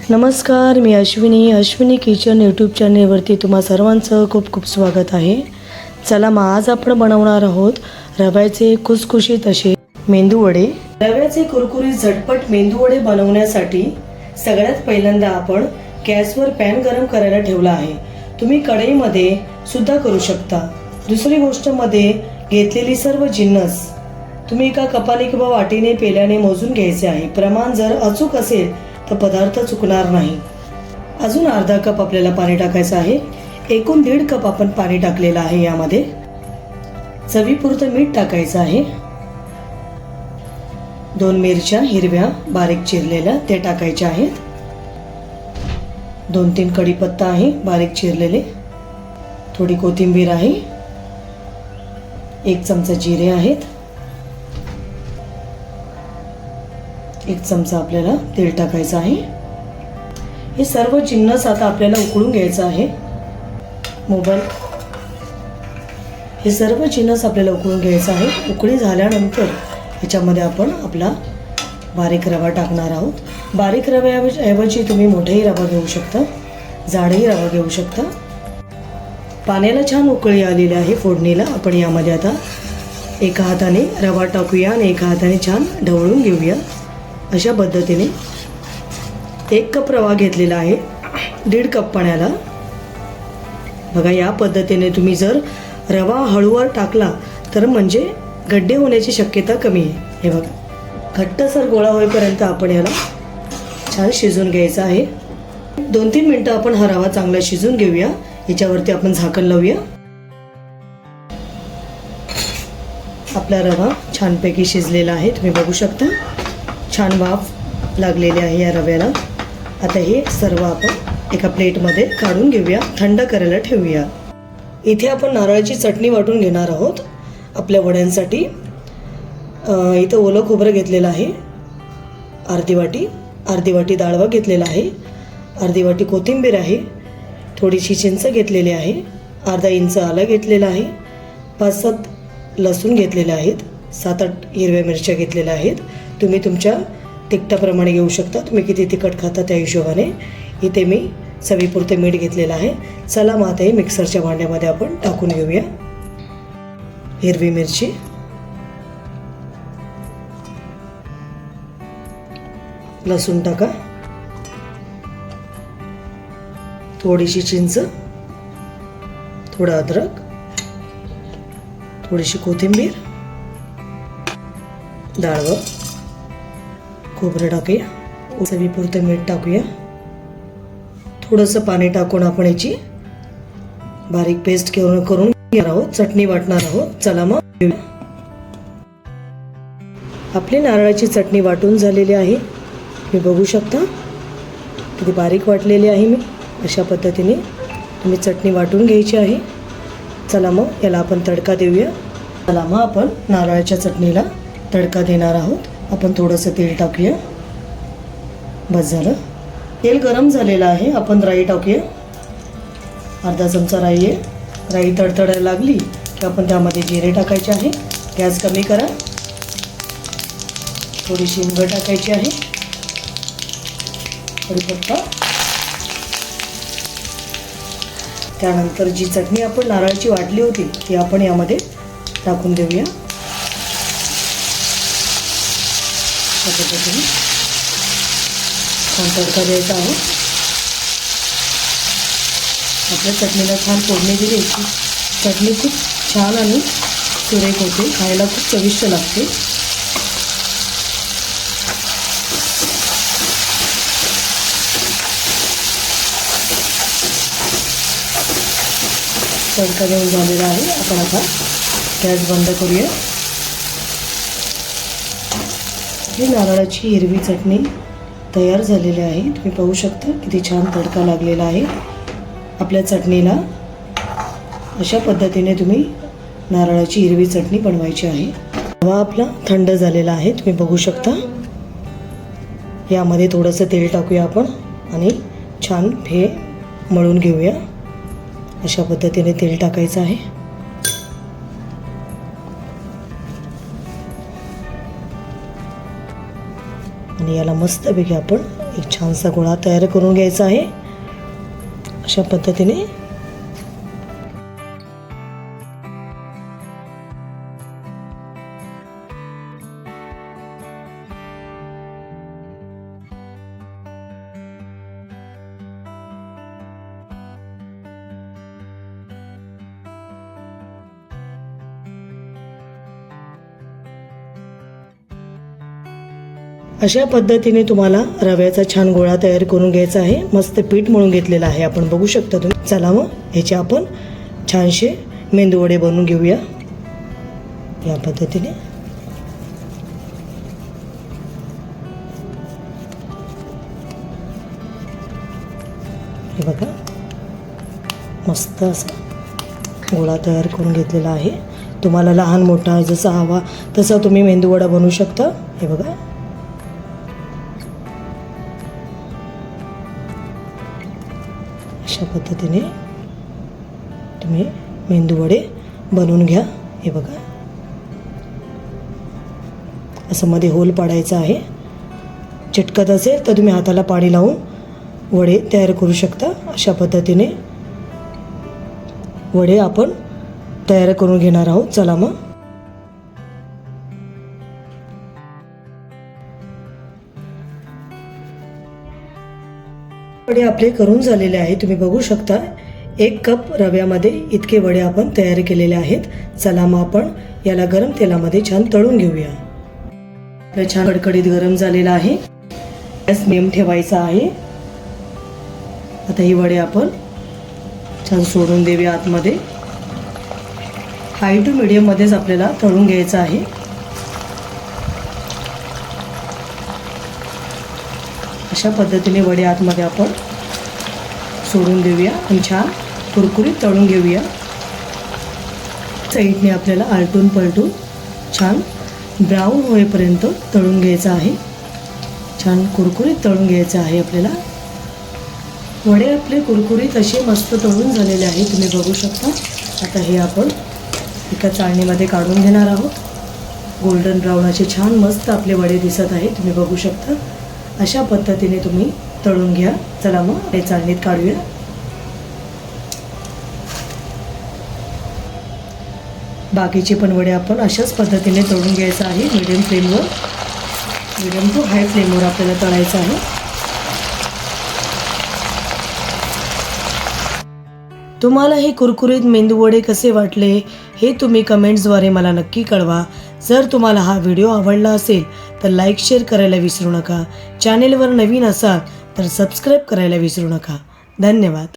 नमस्कार, मी Ashwini kitchen YouTube चॅनेलवरती तुम्हा सर्वांचं खूप खूप स्वागत आहे. चला मग आज आपण बनवणार आहोत रव्याचे खुसखुशीत असे मेंदू वडे. रव्याचे कुरकुरीत झटपट मेंदू वडे बनवण्यासाठी सगळ्यात पहिल्यांदा आपण गॅसवर पॅन गरम करायला ठेवला आहे. तुम्ही कढईमध्ये सुद्धा करू शकता. दुसरी गोष्ट, मध्ये घेतलेली सर्व जिन्नस तुम्ही एका कपाने किंवा वाटीने पेल्याने मोजून घ्यायचे आहे. प्रमाण जर अचूक असेल तर पदार्थ चुकणार नाही. अजून अर्धा कप आपल्याला पाणी टाकायचं आहे. एकूण 1.5 कप आपण पाणी टाकलेलं आहे. यामध्ये चवीपुरतं मीठ टाकायचं आहे. 2 मिरच्या हिरव्या बारीक चिरलेल्या ते टाकायच्या आहेत. 2-3 कढीपत्ता आहे बारीक चिरलेले. थोडी कोथिंबीर आहे. 1 चमचा जिरे आहेत. 1 चमचा आपल्याला तेल टाकायचं आहे. हे सर्व जिन्नस आता आपल्याला उकळून घ्यायचं आहे. हे सर्व जिन्नस आपल्याला उकळून घ्यायचं आहे. उकळी झाल्यानंतर ह्याच्यामध्ये आपण आपला बारीक रवा टाकणार आहोत. बारीक रव्याऐवजी तुम्ही मोठाही रवा घेऊ शकता, जाडही रवा घेऊ शकता. पाण्याला छान उकळी आलेली आहे फोडणीला. आपण यामध्ये आता एका हाताने रवा टाकूया आणि एका हाताने छान ढवळून घेऊया. अशा पद्धतीने 1 कप रवा घेतलेला आहे 1.5 कप पाण्याला. बघा, या पद्धतीने तुम्ही जर रवा हळूवार टाकला तर म्हणजे गड्डे होण्याची शक्यता कमी आहे. हे बघा, घट्टसर गोळा होईपर्यंत आपण याला छान शिजवून घ्यायचा आहे. 2-3 मिनटं आपण हा रवा चांगला शिजवून घेऊया. याच्यावरती आपण झाकण लावूया. आपला रवा छानपैकी शिजलेला आहे, तुम्ही बघू शकता. छान वाफ लागलेली आहे या रव्याला. आता हे सर्व आपण एका प्लेटमध्ये काढून घेऊया, थंड करायला ठेवूया. इथे आपण नारळाची चटणी वाटून घेणार आहोत आपल्या वड्यांसाठी. इथं ओलं खोबरं घेतलेलं आहे अर्धी वाटी डाळवा घेतलेला आहे, अर्धी वाटी कोथिंबीर आहे, थोडीशी चिंच घेतलेली आहे, अर्धा इंच आलं घेतलेलं आहे, 5-7 लसूण घेतलेले आहेत, 7-8 हिरव्या मिरच्या घेतलेल्या आहेत. तुम्ही तुमच्या तिखटाप्रमाणे घेऊ शकता. तुम्ही किती तिखट खाता त्या हिशोबाने. इथे मी चवीपुरते मीठ घेतलेलं आहे. चला मग आता हे मिक्सरच्या भांड्यामध्ये आपण टाकून घेऊया. हिरवी मिरची, लसूण टाका, थोडीशी चिंच, थोडं अद्रक, थोडीशी कोथिंबीर, डाळवं, खोबरं टाकूया, चवीपुरतं मीठ टाकूया. थोडंसं पाणी टाकून आपण याची बारीक पेस्ट करून घेणार आहोत, चटणी वाटणार आहोत. चला मग घेऊया. आपली नारळाची चटणी वाटून झालेली आहे. तुम्ही बघू शकता किती बारीक वाटलेली आहे मी. अशा पद्धतीने तुम्ही चटणी वाटून घ्यायची आहे. चला मग याला आपण तडका देऊया. चला मग आपण नारळाच्या चटणीला तडका देणार आहोत. आपण थोडंसं तेल टाकूया. बस झालं. तेल गरम झालेलं आहे. आपण राई टाकूया. अर्धा चमचा राई आहे. राई तडतडायला लागली की आपण त्यामध्ये जिरे टाकायचे आहे. गॅस कमी करा. थोडीशी हिंग टाकायची आहे. कढीपत्ता. त्यानंतर जी चटणी आपण नारळाची वाटली होती ती आपण यामध्ये टाकून देऊया. पद्धतीने छान तडका द्यायचा आहे. आपल्या चटणीला छान फोडणी दिली की चटणी खूप छान आणि सुरेख होते, खायला खूप चविष्ट लागते. तडका देऊन झालेला आहे. आपण आता गॅस बंद करूया. ही नारळाची हिरवी चटणी तयार झालेली आहे. तुम्ही पाहू शकता किती छान तडका लागलेला आहे आपल्या चटणीला. अशा पद्धतीने तुम्ही नारळाची हिरवी चटणी बनवायची आहे. रवा आपला थंड झालेला आहे, तुम्ही बघू शकता. यामध्ये थोडंसं तेल टाकूया आपण आणि छान हे मळून घेऊया. अशा पद्धतीने तेल टाकायचं आहे. आणि याला मस्तपैकी आपण एक छानसा गोळा तयार करून घ्यायचा आहे अशा पद्धतीने. अशा पद्धतीने तुम्हाला रव्याचा छान गोळा तयार करून घ्यायचा आहे. मस्त पीठ मळून घेतलेलं आहे आपण बघू शकता तुम्ही. चला मग ह्याचे आपण छानसे मेंदूवडे बनवून घेऊया या पद्धतीने. हे बघा मस्त असा गोळा तयार करून घेतलेला आहे. तुम्हाला लहान मोठा जसा हवा तसा तुम्ही मेंदूवडा बनवू शकता. हे बघा अशा पद्धतीने तुम्ही मेंदूवडे बनवून घ्या. हे बघा असं मध्ये होल पाडायचा आहे. चिटकत असेल तर तुम्ही हाताला पाणी लावून वडे तयार करू शकता. अशा पद्धतीने वडे आपण तयार करून घेणार आहोत. चला मग वडे आपले करून झालेले आहे. तुम्ही बघू शकता 1 कप रव्यामध्ये इतके वडे आपण तयार केलेले आहेत. चला मग आपण याला गरम तेलामध्ये छान तळून घेऊया. छान कडकडीत गरम झालेला आहे. गॅस नेम ठेवायचा आहे. आता ही वडे आपण छान सोडून देऊया आतमध्ये. हाय टू मीडियम मध्येच आपल्याला तळून घ्यायचं आहे. अशा पद्धतीने वडे आतमध्ये आपण सोडून देऊया आणि छान कुरकुरीत तळून घेऊया. साईडने आपल्याला आलटून पलटून छान ब्राऊन होईपर्यंत तळून घ्यायचं आहे. छान कुरकुरीत तळून घ्यायचं आहे आपल्याला. वडे आपले कुरकुरीत असे मस्त तळून झालेले आहे तुम्ही बघू शकता. आता हे आपण एका चाळणीमध्ये काढून घेणार आहोत. गोल्डन ब्राऊन असे छान मस्त आपले वडे दिसत आहे तुम्ही बघू शकता. अशा पद्धतीने तुम्ही तळून घ्या. चला मग हे चाळणीत काढूया. बाकीचे पण वडे आपण अशाच पद्धतीने तळून घ्यायचं आहे. मीडियम टू हाय फ्लेमवर आपल्याला तळायचं आहे. तुम्हाला हे कुरकुरीत मेंदूवडे कसे वाटले हे तुम्ही कमेंट्सद्वारे मला नक्की कळवा. जर तुम्हाला हा व्हिडिओ आवडला असेल तर लाईक शेअर करायला विसरू नका. चॅनेलवर नवीन असाल तर सबस्क्राईब करायला विसरू नका. धन्यवाद.